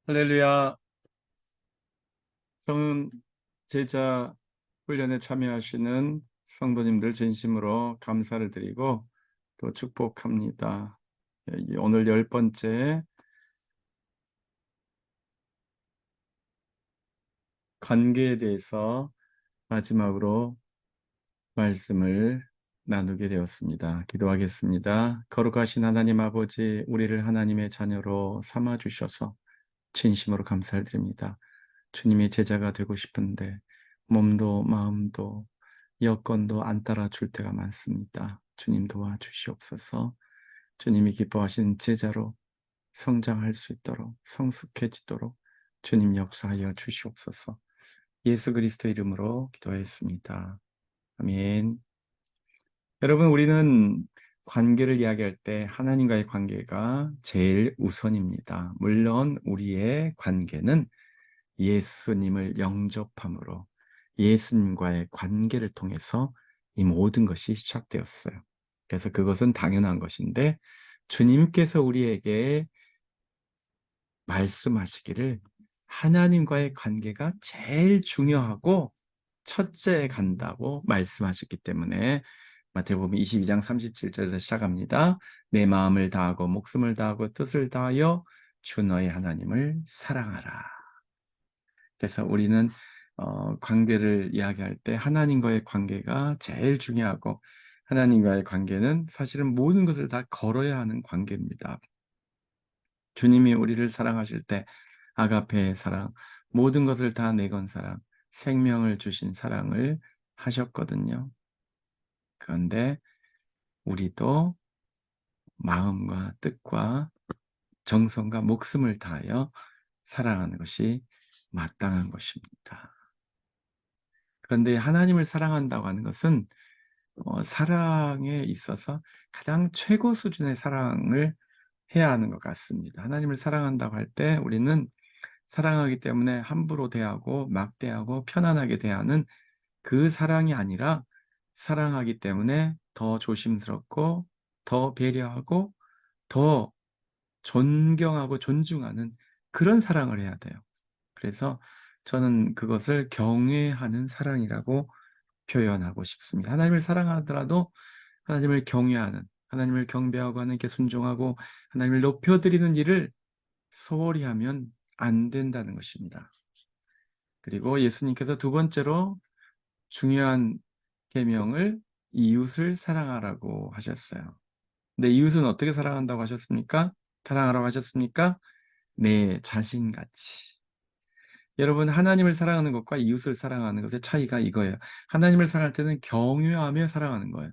할렐루야. 성 제자 훈련에 참여하시는 성도님들 진심으로 감사를 드리고 또 축복합니다. 오늘 10번째 관계에 대해서 마지막으로 말씀을 나누게 되었습니다. 기도하겠습니다. 거룩하신 하나님 아버지, 우리를 하나님의 자녀로 삼아 주셔서 진심으로 감사를 드립니다. 주님의 제자가 되고 싶은데 몸도 마음도 여건도 안 따라줄 때가 많습니다. 주님 도와주시옵소서. 주님이 기뻐하신 제자로 성장할 수 있도록 성숙해지도록 주님 역사하여 주시옵소서. 예수 그리스도 이름으로 기도했습니다. 아멘. 여러분, 우리는 관계를 이야기할 때 하나님과의 관계가 제일 우선입니다. 물론 우리의 관계는 예수님을 영접함으로 예수님과의 관계를 통해서 이 모든 것이 시작되었어요. 그래서 그것은 당연한 것인데 주님께서 우리에게 말씀하시기를 하나님과의 관계가 제일 중요하고 첫째에 간다고 말씀하셨기 때문에 마태복음 22장 37절에서 시작합니다. 내 마음을 다하고 목숨을 다하고 뜻을 다하여 주 너의 하나님을 사랑하라. 그래서 우리는 관계를 이야기할 때 하나님과의 관계가 제일 중요하고 하나님과의 관계는 사실은 모든 것을 다 걸어야 하는 관계입니다. 주님이 우리를 사랑하실 때 아가페의 사랑, 모든 것을 다 내건 사랑, 생명을 주신 사랑을 하셨거든요. 그런데 우리도 마음과 뜻과 정성과 목숨을 다하여 사랑하는 것이 마땅한 것입니다. 그런데 하나님을 사랑한다고 하는 것은 사랑에 있어서 가장 최고 수준의 사랑을 해야 하는 것 같습니다. 하나님을 사랑한다고 할 때 우리는 사랑하기 때문에 함부로 대하고 막대하고 편안하게 대하는 그 사랑이 아니라 사랑하기 때문에 더 조심스럽고 더 배려하고 더 존경하고 존중하는 그런 사랑을 해야 돼요. 그래서 저는 그것을 경외하는 사랑이라고 표현하고 싶습니다. 하나님을 사랑하더라도 하나님을 경외하는, 하나님을 경배하고 하나님께 순종하고 하나님을 높여드리는 일을 소홀히 하면 안 된다는 것입니다. 그리고 예수님께서 두 번째로 중요한 계명을 이웃을 사랑하라고 하셨어요. 근데 이웃은 어떻게 사랑한다고 하셨습니까? 사랑하라고 하셨습니까? 내 자신같이. 여러분, 하나님을 사랑하는 것과 이웃을 사랑하는 것의 차이가 이거예요. 하나님을 사랑할 때는 경외하며 사랑하는 거예요.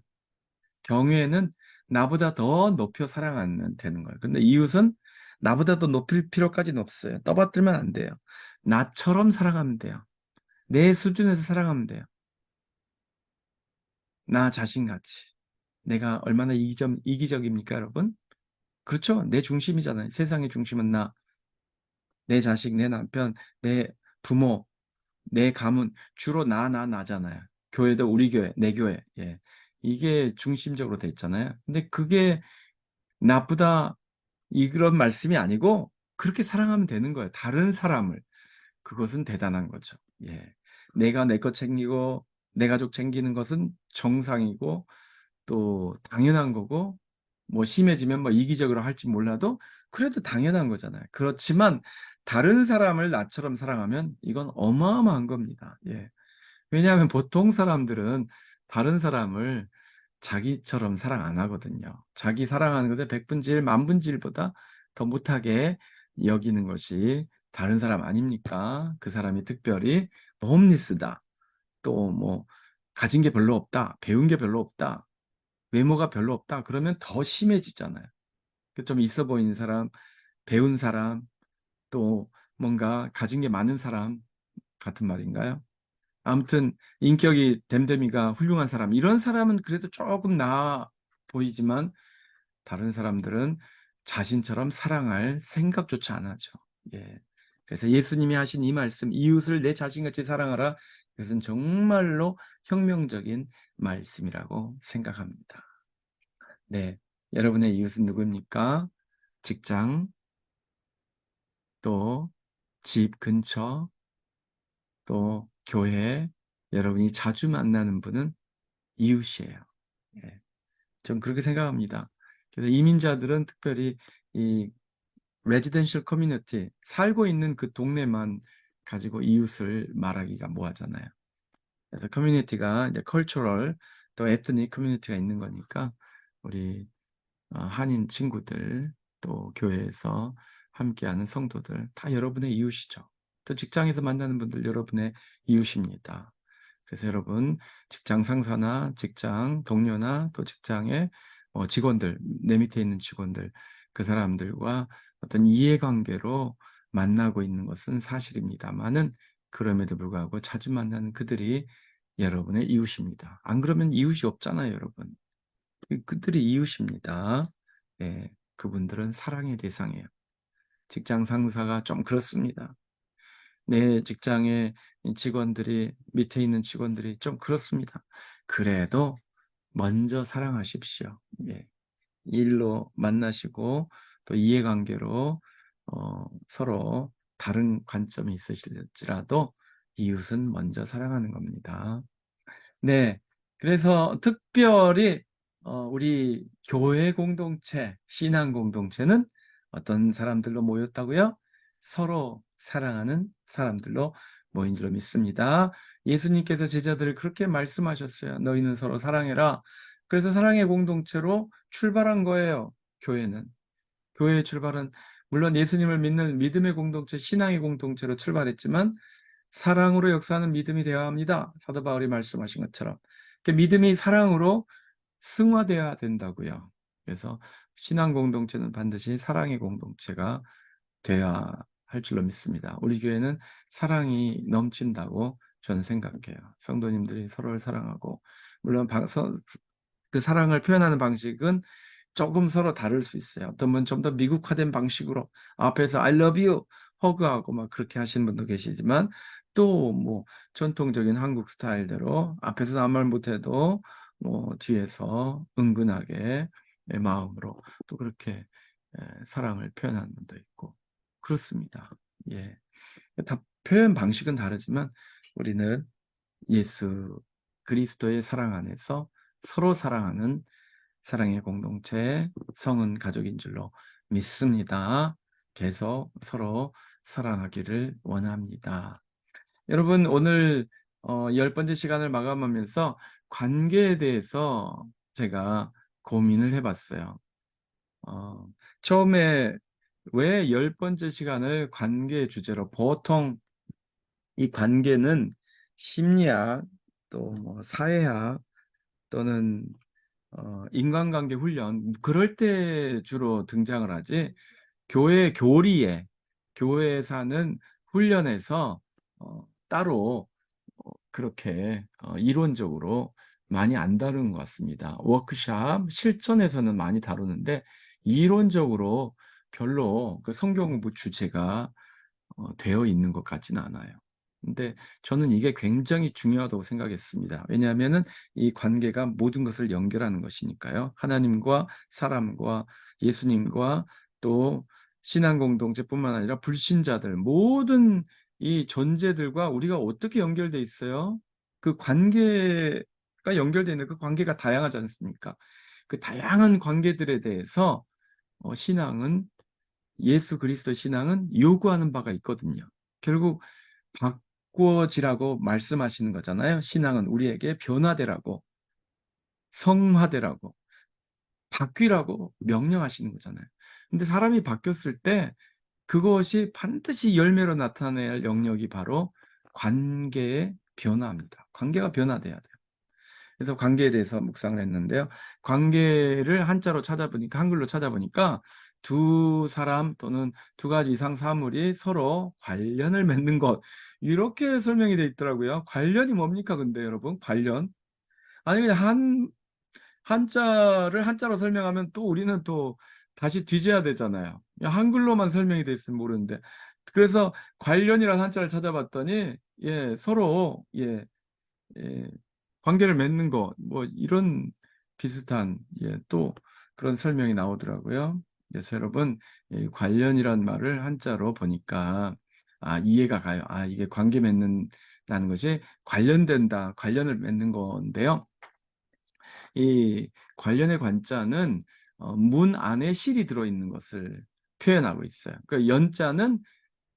경외는 나보다 더 높여 사랑하면 되는 거예요. 근데 이웃은 나보다 더 높일 필요까지는 없어요. 떠받들면 안 돼요. 나처럼 사랑하면 돼요. 내 수준에서 사랑하면 돼요. 나 자신같이. 내가 얼마나 이기적입니까, 여러분? 그렇죠? 내 중심이잖아요. 세상의 중심은 나, 내 자식, 내 남편, 내 부모, 내 가문, 주로 나잖아요. 교회도 우리 교회, 내 교회. 예. 이게 중심적으로 돼 있잖아요. 근데 그게 나쁘다, 이런 말씀이 아니고, 그렇게 사랑하면 되는 거예요. 다른 사람을. 그것은 대단한 거죠. 예. 내가 내 것 챙기고, 내 가족 챙기는 것은 정상이고, 또 당연한 거고, 뭐 심해지면 뭐 이기적으로 할지 몰라도 그래도 당연한 거잖아요. 그렇지만 다른 사람을 나처럼 사랑하면 이건 어마어마한 겁니다. 예. 왜냐하면 보통 사람들은 다른 사람을 자기처럼 사랑 안 하거든요. 자기 사랑하는 것에 백분질, 만분질보다 더 못하게 여기는 것이 다른 사람 아닙니까? 그 사람이 특별히 뭐 홈리스다. 또 뭐 가진 게 별로 없다. 배운 게 별로 없다. 외모가 별로 없다. 그러면 더 심해지잖아요. 좀 있어 보이는 사람, 배운 사람, 또 뭔가 가진 게 많은 사람 같은 말인가요? 아무튼 인격이 됨됨이가 훌륭한 사람, 이런 사람은 그래도 조금 나아 보이지만 다른 사람들은 자신처럼 사랑할 생각조차 안 하죠. 예. 그래서 예수님이 하신 이 말씀, 이웃을 내 자신같이 사랑하라. 이것은 정말로 혁명적인 말씀이라고 생각합니다. 네. 여러분의 이웃은 누구입니까? 직장, 또 집 근처, 또 교회, 여러분이 자주 만나는 분은 이웃이에요. 예. 좀 그렇게 생각합니다. 그래서 이민자들은 특별히 이 레지던셜 커뮤니티, 살고 있는 그 동네만 가지고 이웃을 말하기가 뭐하잖아요. 그래서 커뮤니티가 이제 컬처럴 또 에트닉 커뮤니티가 있는 거니까 우리 한인 친구들 또 교회에서 함께하는 성도들 다 여러분의 이웃이죠. 또 직장에서 만나는 분들 여러분의 이웃입니다. 그래서 여러분 직장 상사나 직장 동료나 또 직장의 직원들, 내 밑에 있는 직원들, 그 사람들과 어떤 이해관계로 만나고 있는 것은 사실입니다만은 그럼에도 불구하고 자주 만나는 그들이 여러분의 이웃입니다. 안 그러면 이웃이 없잖아요, 여러분. 그들이 이웃입니다. 예, 그분들은 사랑의 대상이에요. 직장 상사가 좀 그렇습니다. 내 직장의 직원들이, 밑에 있는 직원들이 좀 그렇습니다. 그래도 먼저 사랑하십시오. 예, 일로 만나시고 또 이해관계로 서로 다른 관점이 있으실지라도 이웃은 먼저 사랑하는 겁니다. 네. 그래서 특별히 우리 교회 공동체, 신앙 공동체는 어떤 사람들로 모였다고요? 서로 사랑하는 사람들로 모인 줄로 믿습니다. 예수님께서 제자들을 그렇게 말씀하셨어요. 너희는 서로 사랑해라. 그래서 사랑의 공동체로 출발한 거예요, 교회는. 교회의 출발은 물론 예수님을 믿는 믿음의 공동체, 신앙의 공동체로 출발했지만 사랑으로 역사하는 믿음이 되어야 합니다. 사도 바울이 말씀하신 것처럼. 믿음이 사랑으로 승화되어야 된다고요. 그래서 신앙 공동체는 반드시 사랑의 공동체가 되어야 할 줄로 믿습니다. 우리 교회는 사랑이 넘친다고 저는 생각해요. 성도님들이 서로를 사랑하고 물론 그 사랑을 표현하는 방식은 조금 서로 다를 수 있어요. 어떤 분은 좀 더 미국화된 방식으로 앞에서 I love you 허그하고 막 그렇게 하시는 분도 계시지만 또 뭐 전통적인 한국 스타일대로 앞에서 아무 말 못해도 뭐 뒤에서 은근하게 내 마음으로 또 그렇게 사랑을 표현하는 분도 있고 그렇습니다. 예. 다 표현 방식은 다르지만 우리는 예수 그리스도의 사랑 안에서 서로 사랑하는 사랑의 공동체, 성은 가족인 줄로 믿습니다. 계속 서로 사랑하기를 원합니다. 여러분, 오늘 10번째 시간을 마감하면서 관계에 대해서 제가 고민을 해봤어요. 어, 처음에 왜 10번째 시간을 관계 주제로 보통 이 관계는 심리학 또 뭐 사회학 또는 인간관계 훈련 그럴 때 주로 등장을 하지 교회 교리에 교회에서 하는 훈련에서 따로 그렇게 이론적으로 많이 안 다루는 것 같습니다. 워크샵 실전에서는 많이 다루는데 이론적으로 별로 그 성경 공부 주제가 되어 있는 것 같지는 않아요. 근데 저는 이게 굉장히 중요하다고 생각했습니다. 왜냐하면은 이 관계가 모든 것을 연결하는 것이니까요. 하나님과 사람과 예수님과 또 신앙 공동체뿐만 아니라 불신자들 모든 이 존재들과 우리가 어떻게 연결돼 있어요? 그 관계가 연결되어 있는 그 관계가 다양하지 않습니까? 그 다양한 관계들에 대해서 신앙은 예수 그리스도 신앙은 요구하는 바가 있거든요. 결국 바꿔지라고 말씀하시는 거잖아요. 신앙은 우리에게 변화되라고, 성화되라고, 바뀌라고 명령하시는 거잖아요. 근데 사람이 바뀌었을 때 그것이 반드시 열매로 나타내야 할 영역이 바로 관계의 변화입니다. 관계가 변화돼야 돼요. 그래서 관계에 대해서 묵상을 했는데요. 관계를 한자로 찾아보니까, 한글로 찾아보니까 두 사람 또는 두 가지 이상 사물이 서로 관련을 맺는 것. 이렇게 설명이 되어 있더라고요. 관련이 뭡니까, 근데 여러분? 관련? 아니, 그냥 한자를 한자로 설명하면 또 우리는 또 다시 뒤져야 되잖아요. 그냥 한글로만 설명이 돼 있으면 모르는데. 그래서 관련이라는 한자를 찾아봤더니, 예, 서로, 예, 관계를 맺는 것, 뭐 이런 비슷한 또 그런 설명이 나오더라고요. 그래서 여러분 이 관련이란 말을 한자로 보니까 이해가 가요. 이게 관계 맺는다는 것이 관련된다, 관련을 맺는 건데요. 이 관련의 관자는 문 안에 실이 들어있는 것을 표현하고 있어요. 그 연자는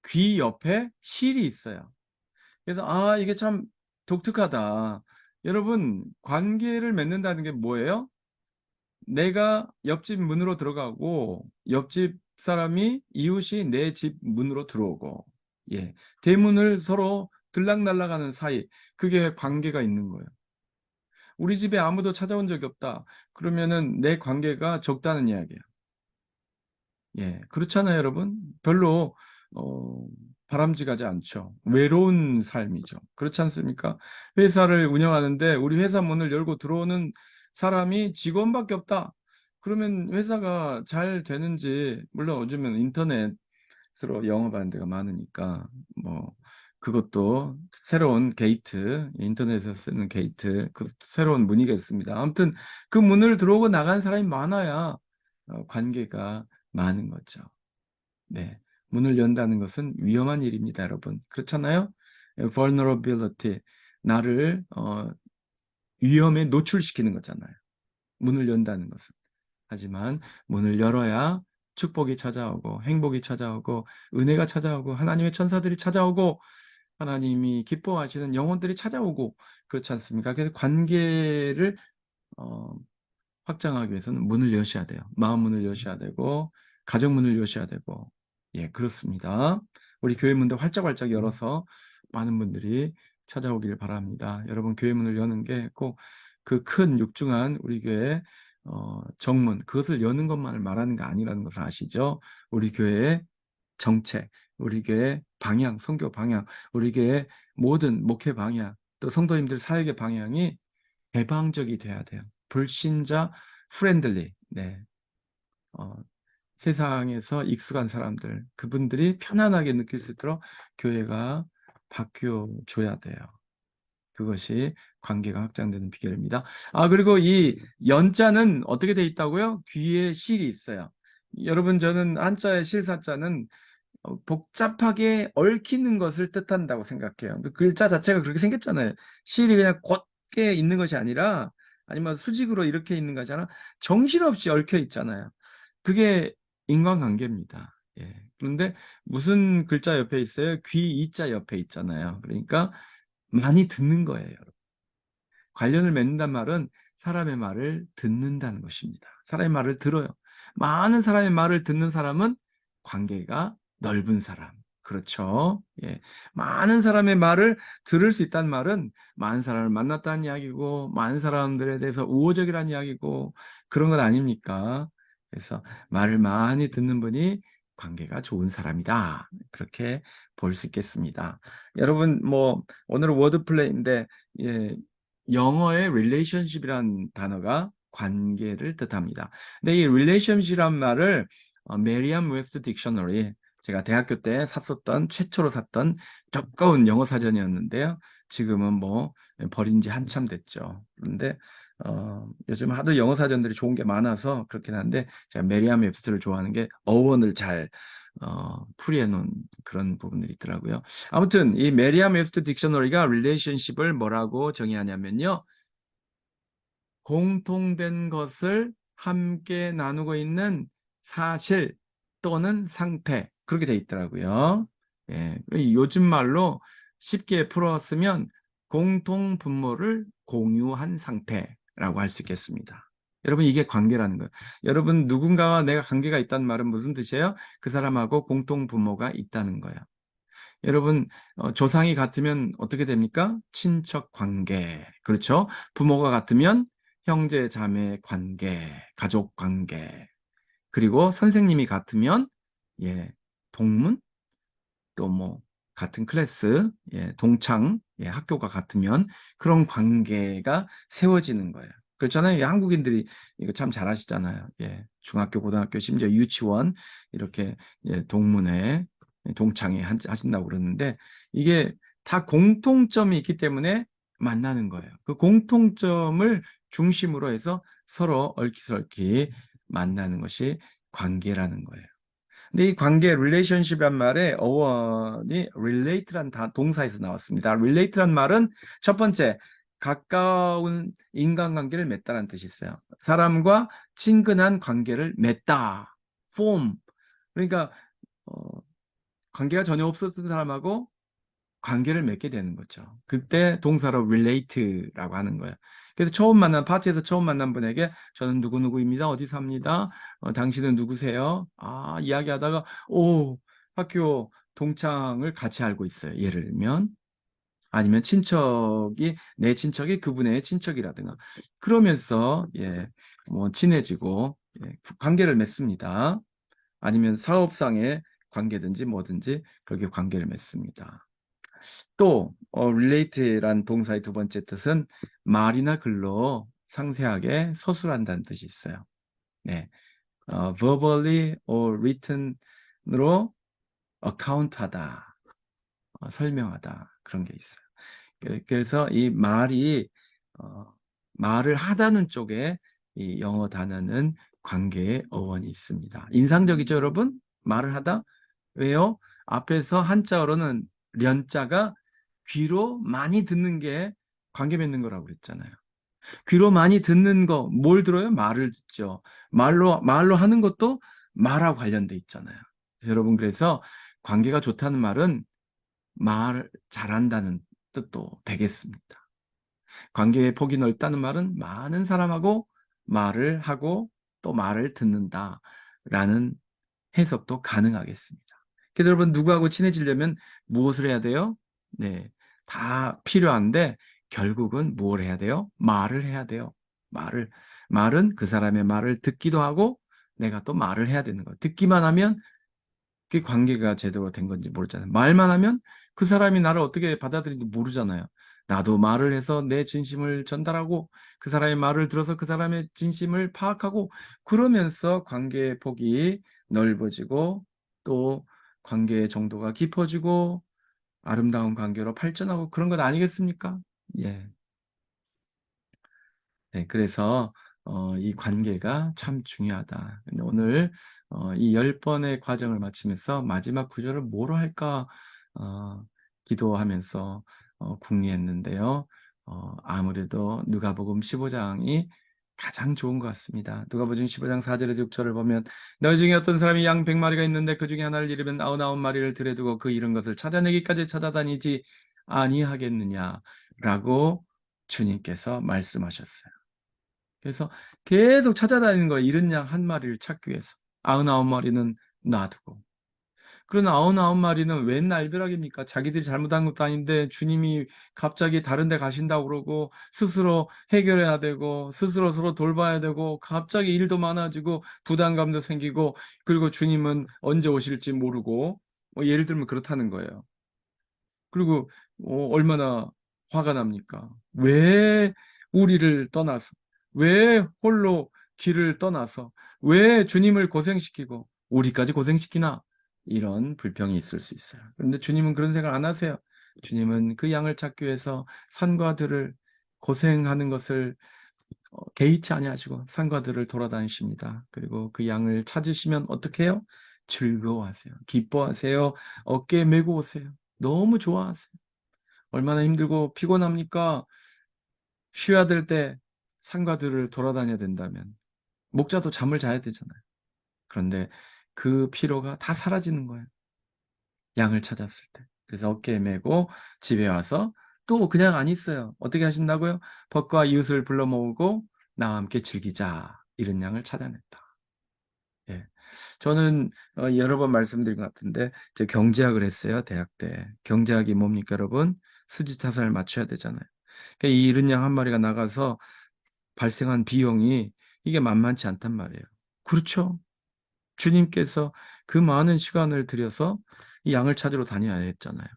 귀 옆에 실이 있어요. 그래서 이게 참 독특하다. 여러분, 관계를 맺는다는 게 뭐예요? 내가 옆집 문으로 들어가고 옆집 사람이 이웃이 내 집 문으로 들어오고, 예, 대문을 서로 들락날락하는 사이, 그게 관계가 있는 거예요. 우리 집에 아무도 찾아온 적이 없다. 그러면은 내 관계가 적다는 이야기예요. 예, 그렇잖아요, 여러분. 별로 어, 바람직하지 않죠. 외로운 삶이죠. 그렇지 않습니까? 회사를 운영하는데 우리 회사 문을 열고 들어오는 사람이 직원밖에 없다. 그러면 회사가 잘 되는지, 물론 요즘은 인터넷으로 영업하는 데가 많으니까 뭐 그것도 새로운 게이트, 인터넷에서 쓰는 게이트, 그 새로운 문이겠습니다. 아무튼 그 문을 들어오고 나간 사람이 많아야 관계가 많은 거죠. 네. 문을 연다는 것은 위험한 일입니다, 여러분. 그렇잖아요? vulnerability. 나를 위험에 노출시키는 거잖아요. 문을 연다는 것은. 하지만 문을 열어야 축복이 찾아오고 행복이 찾아오고 은혜가 찾아오고 하나님의 천사들이 찾아오고 하나님이 기뻐하시는 영혼들이 찾아오고 그렇지 않습니까? 그래서 관계를 어, 확장하기 위해서는 문을 여셔야 돼요. 마음 문을 여셔야 되고 가정 문을 여셔야 되고 예, 그렇습니다. 우리 교회 문도 활짝활짝 열어서 많은 분들이 찾아오기를 바랍니다. 여러분 교회 문을 여는 게 꼭 그 큰 육중한 우리 교회 정문 그것을 여는 것만을 말하는 게 아니라는 것을 아시죠? 우리 교회의 정책, 우리 교회 방향, 선교 방향, 우리 교회 모든 목회 방향, 또 성도님들 사역의 방향이 개방적이 돼야 돼요. 불신자 프렌들리. 네. 어, 세상에서 익숙한 사람들, 그분들이 편안하게 느낄 수 있도록 교회가 바뀌어줘야 돼요. 그것이 관계가 확장되는 비결입니다. 그리고 이 연자는 어떻게 돼 있다고요? 귀에 실이 있어요. 여러분, 저는 한자의 실사자는 복잡하게 얽히는 것을 뜻한다고 생각해요. 그 글자 자체가 그렇게 생겼잖아요. 실이 그냥 곧게 있는 것이 아니라 아니면 수직으로 이렇게 있는 거잖아. 정신없이 얽혀 있잖아요. 그게 인간관계입니다. 예. 그런데 무슨 글자 옆에 있어요? 귀 이자 옆에 있잖아요. 그러니까 많이 듣는 거예요. 관련을 맺는단 말은 사람의 말을 듣는다는 것입니다. 사람의 말을 들어요. 많은 사람의 말을 듣는 사람은 관계가 넓은 사람. 그렇죠. 예. 많은 사람의 말을 들을 수 있다는 말은 많은 사람을 만났다는 이야기고, 많은 사람들에 대해서 우호적이라는 이야기고, 그런 건 아닙니까? 그래서 말을 많이 듣는 분이 관계가 좋은 사람이다. 그렇게 볼 수 있겠습니다. 여러분, 오늘은 워드플레이인데, 예, 영어의 relationship이라는 단어가 관계를 뜻합니다. 근데 이 relationship이란 말을 메리엄 웹스터 딕셔너리, 제가 대학교 때 최초로 샀던 두꺼운 영어 사전이었는데요. 지금은 버린 지 한참 됐죠. 그런데 요즘 하도 영어 사전들이 좋은 게 많아서 그렇긴 한데 제가 메리엄 웹스터를 좋아하는 게 어원을 잘 풀이해 놓은 그런 부분들이 있더라고요. 아무튼 이 메리엄 웹스터 딕셔너리가 relationship을 뭐라고 정의하냐면요. 공통된 것을 함께 나누고 있는 사실 또는 상태 그렇게 돼 있더라고요. 예, 요즘 말로 쉽게 풀었으면 공통 분모를 공유한 상태라고 할 수 있겠습니다. 여러분 이게 관계라는 거예요. 여러분 누군가와 내가 관계가 있다는 말은 무슨 뜻이에요? 그 사람하고 공통 분모가 있다는 거예요. 여러분 조상이 같으면 어떻게 됩니까? 친척 관계. 그렇죠? 부모가 같으면 형제 자매 관계, 가족 관계. 그리고 선생님이 같으면 예, 동문 또 같은 클래스, 예, 동창, 예, 학교가 같으면 그런 관계가 세워지는 거예요. 그렇잖아요. 한국인들이 이거 참 잘하시잖아요. 예, 중학교, 고등학교, 심지어 유치원 이렇게 예, 동문회, 동창회 하신다고 그러는데 이게 다 공통점이 있기 때문에 만나는 거예요. 그 공통점을 중심으로 해서 서로 얽히설키 만나는 것이 관계라는 거예요. 근데 이 관계, relationship이란 말의 어원이 relate란 동사에서 나왔습니다. relate란 말은 첫 번째, 가까운 인간관계를 맺다라는 뜻이 있어요. 사람과 친근한 관계를 맺다. form. 그러니까 어, 관계가 전혀 없었던 사람하고 관계를 맺게 되는 거죠. 그때 동사로 relate라고 하는 거예요. 그래서 파티에서 처음 만난 분에게 저는 누구누구입니다. 어디 삽니다. 당신은 누구세요? 아, 이야기하다가, 오, 학교 동창을 같이 알고 있어요. 예를 들면. 아니면 내 친척이 그분의 친척이라든가. 그러면서, 예, 뭐, 친해지고, 예, 관계를 맺습니다. 아니면 사업상의 관계든지 뭐든지 그렇게 관계를 맺습니다. 또 relate란 동사의 두 번째 뜻은 말이나 글로 상세하게 서술한다는 뜻이 있어요. 네, verbally or written으로 account하다, 설명하다 그런 게 있어요. 그래서 이 어, 말을 하다는 쪽에 이 영어 단어는 관계의 어원이 있습니다. 인상적이죠, 여러분? 말을 하다? 왜요? 앞에서 한자어로는 련자가 귀로 많이 듣는 게 관계 맺는 거라고 그랬잖아요. 귀로 많이 듣는 거, 뭘 들어요? 말을 듣죠. 말로 하는 것도 말하고 관련돼 있잖아요. 그래서 관계가 좋다는 말은 말 잘한다는 뜻도 되겠습니다. 관계의 폭이 넓다는 말은 많은 사람하고 말을 하고 또 말을 듣는다라는 해석도 가능하겠습니다. 그래서 여러분 누구하고 친해지려면 무엇을 해야 돼요? 네, 다 필요한데 결국은 무엇을 해야 돼요? 말을 해야 돼요. 말은 그 사람의 말을 듣기도 하고 내가 또 말을 해야 되는 거예요. 듣기만 하면 그 관계가 제대로 된 건지 모르잖아요. 말만 하면 그 사람이 나를 어떻게 받아들이는지 모르잖아요. 나도 말을 해서 내 진심을 전달하고 그 사람의 말을 들어서 그 사람의 진심을 파악하고 그러면서 관계의 폭이 넓어지고 또 관계의 정도가 깊어지고 아름다운 관계로 발전하고 그런 것 아니겠습니까? 예. 네, 그래서 이 관계가 참 중요하다. 근데 오늘 이 10번의 과정을 마치면서 마지막 구절을 뭐로 할까 어, 기도하면서 궁리했는데요. 아무래도 누가복음 15장이 가장 좋은 것 같습니다. 누가복음 15장 4절에서 6절을 보면 너희 중에 어떤 사람이 양 100마리가 있는데 그 중에 하나를 잃으면 99마리를 들여 두고 그 잃은 것을 찾아내기까지 찾아다니지 아니하겠느냐라고 주님께서 말씀하셨어요. 그래서 계속 찾아다니는 거예요. 잃은 양 한 마리를 찾기 위해서. 99마리는 놔두고. 그런 99마리는 웬 날벼락입니까? 자기들이 잘못한 것도 아닌데 주님이 갑자기 다른 데 가신다고 그러고 스스로 해결해야 되고 스스로 서로 돌봐야 되고 갑자기 일도 많아지고 부담감도 생기고 그리고 주님은 언제 오실지 모르고 예를 들면 그렇다는 거예요. 그리고 얼마나 화가 납니까? 왜 우리를 떠나서, 왜 홀로 길을 떠나서, 왜 주님을 고생시키고 우리까지 고생시키나? 이런 불평이 있을 수 있어요. 그런데 주님은 그런 생각 안 하세요. 주님은 그 양을 찾기 위해서 산과 들을 고생하는 것을 개의치 아니하시고 산과 들을 돌아다니십니다. 그리고 그 양을 찾으시면 어떻게 해요? 즐거워하세요. 기뻐하세요. 어깨에 메고 오세요. 너무 좋아하세요. 얼마나 힘들고 피곤합니까? 쉬어야 될 때 산과 들을 돌아다녀야 된다면 목자도 잠을 자야 되잖아요. 그런데 그 피로가 다 사라지는 거예요. 양을 찾았을 때. 그래서 어깨에 메고 집에 와서 또 그냥 안 있어요. 어떻게 하신다고요? 벗과 이웃을 불러 모으고 나와 함께 즐기자. 이런 양을 찾아냈다. 예. 저는 여러 번 말씀드린 것 같은데 제 경제학을 했어요. 대학 때. 경제학이 뭡니까, 여러분? 수지타산을 맞춰야 되잖아요. 그러니까 이 이른 양 한 마리가 나가서 발생한 비용이 이게 만만치 않단 말이에요. 그렇죠? 주님께서 그 많은 시간을 들여서 이 양을 찾으러 다녀야 했잖아요.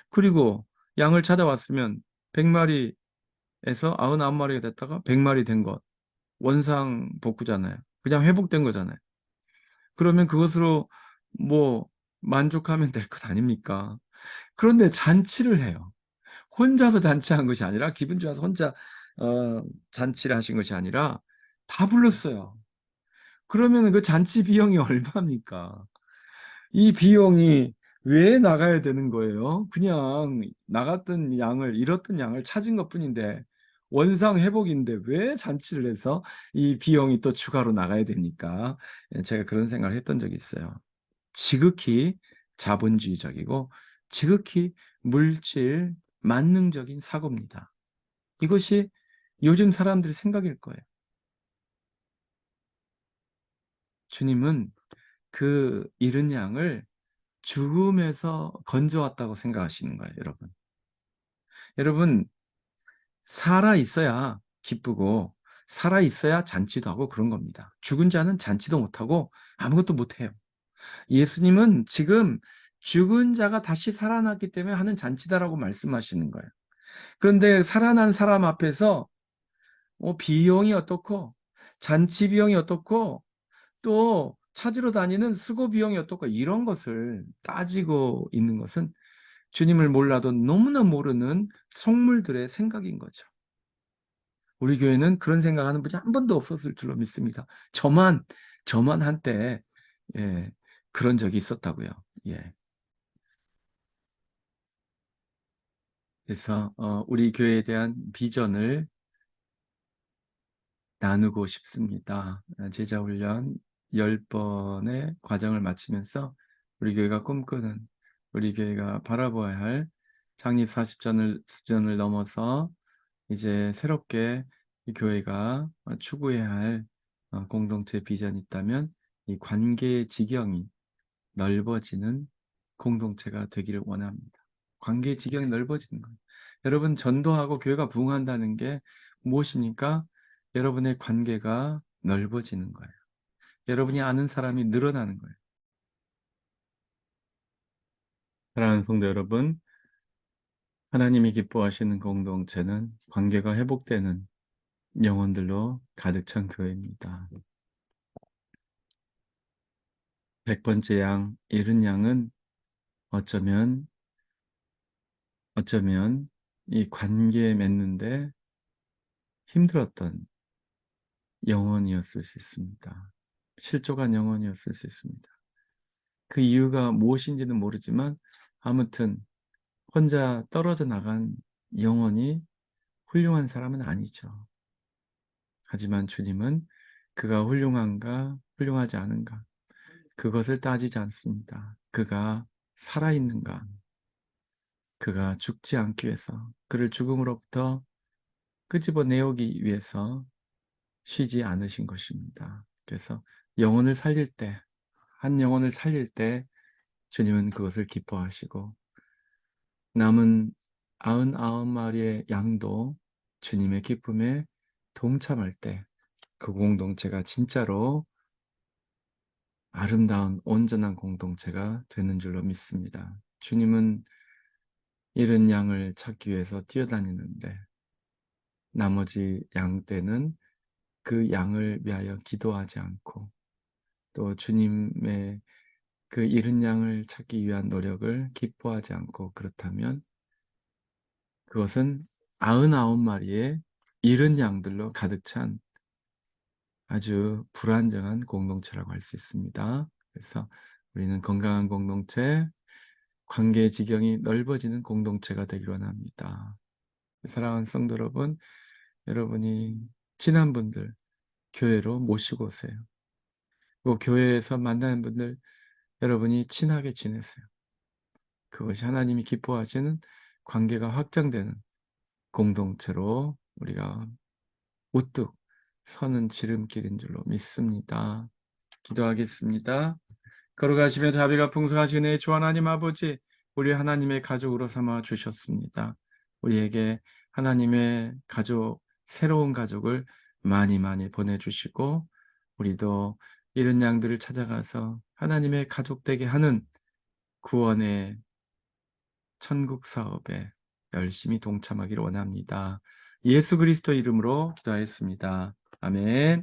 그리고 양을 찾아왔으면 100마리에서 99마리가 됐다가 100마리 된 것. 원상복구잖아요. 그냥 회복된 거잖아요. 그러면 그것으로 뭐 만족하면 될 것 아닙니까? 그런데 잔치를 해요. 혼자서 잔치한 것이 아니라 기분 좋아서 혼자 잔치를 하신 것이 아니라 다 불렀어요. 그러면 그 잔치 비용이 얼마입니까? 이 비용이 왜 나가야 되는 거예요? 그냥 나갔던 양을, 잃었던 양을 찾은 것뿐인데, 원상 회복인데 왜 잔치를 해서 이 비용이 또 추가로 나가야 됩니까? 예, 제가 그런 생각을 했던 적이 있어요. 지극히 자본주의적이고 지극히 물질 만능적인 사고입니다. 이것이 요즘 사람들의 생각일 거예요. 주님은 그 잃은 양을 죽음에서 건져왔다고 생각하시는 거예요, 여러분. 여러분, 살아 있어야 기쁘고, 살아 있어야 잔치도 하고 그런 겁니다. 죽은 자는 잔치도 못하고 아무것도 못해요. 예수님은 지금 죽은 자가 다시 살아났기 때문에 하는 잔치다라고 말씀하시는 거예요. 그런데 살아난 사람 앞에서 비용이 어떻고, 잔치 비용이 어떻고, 또 찾으러 다니는 수고 비용이 어떻고, 이런 것을 따지고 있는 것은 주님을 몰라도 너무나 모르는 속물들의 생각인 거죠. 우리 교회는 그런 생각하는 분이 한 번도 없었을 줄로 믿습니다. 저만 한때, 예, 그런 적이 있었다고요. 예. 그래서, 우리 교회에 대한 비전을 나누고 싶습니다. 제자훈련 10번의 과정을 마치면서 우리 교회가 꿈꾸는, 우리 교회가 바라보아야 할 창립 40주년을 넘어서 이제 새롭게 이 교회가 추구해야 할 공동체 비전이 있다면 이 관계의 지경이 넓어지는 공동체가 되기를 원합니다. 관계의 지경이 넓어지는 거예요. 여러분, 전도하고 교회가 부흥한다는 게 무엇입니까? 여러분의 관계가 넓어지는 거예요. 여러분이 아는 사람이 늘어나는 거예요. 사랑하는 성도 여러분, 하나님이 기뻐하시는 공동체는 관계가 회복되는 영혼들로 가득 찬 교회입니다. 100번째 양, 잃은 양은 어쩌면 이 관계에 맺는데 힘들었던 영혼이었을 수 있습니다. 실족한 영혼이었을 수 있습니다. 그 이유가 무엇인지는 모르지만 아무튼 혼자 떨어져 나간 영혼이 훌륭한 사람은 아니죠. 하지만 주님은 그가 훌륭한가 훌륭하지 않은가 그것을 따지지 않습니다. 그가 살아있는가, 그가 죽지 않기 위해서, 그를 죽음으로부터 끄집어내오기 위해서 쉬지 않으신 것입니다. 그래서 영혼을 살릴 때, 한 영혼을 살릴 때 주님은 그것을 기뻐하시고 남은 99마리의 양도 주님의 기쁨에 동참할 때 그 공동체가 진짜로 아름다운 온전한 공동체가 되는 줄로 믿습니다. 주님은 잃은 양을 찾기 위해서 뛰어다니는데 나머지 양 떼는 그 양을 위하여 기도하지 않고 또 주님의 그 잃은 양을 찾기 위한 노력을 기뻐하지 않고 그렇다면 그것은 99마리의 잃은 양들로 가득 찬 아주 불안정한 공동체라고 할 수 있습니다. 그래서 우리는 건강한 공동체, 관계의 지경이 넓어지는 공동체가 되기를 원합니다. 사랑하는 성도 여러분, 여러분이 친한 분들 교회로 모시고 오세요. 그 교회에서 만나는 분들 여러분이 친하게 지내세요. 그것이 하나님이 기뻐하시는 관계가 확장되는 공동체로 우리가 우뚝 서는 지름길인 줄로 믿습니다. 기도하겠습니다. 걸어가시며 자비가 풍성하신 의 주 하나님 아버지, 우리 하나님의 가족으로 삼아 주셨습니다. 우리에게 하나님의 가족, 새로운 가족을 많이 많이 보내주시고 우리도 이런 양들을 찾아가서 하나님의 가족 되게 하는 구원의 천국 사업에 열심히 동참하기를 원합니다. 예수 그리스도 이름으로 기도하였습니다. 아멘.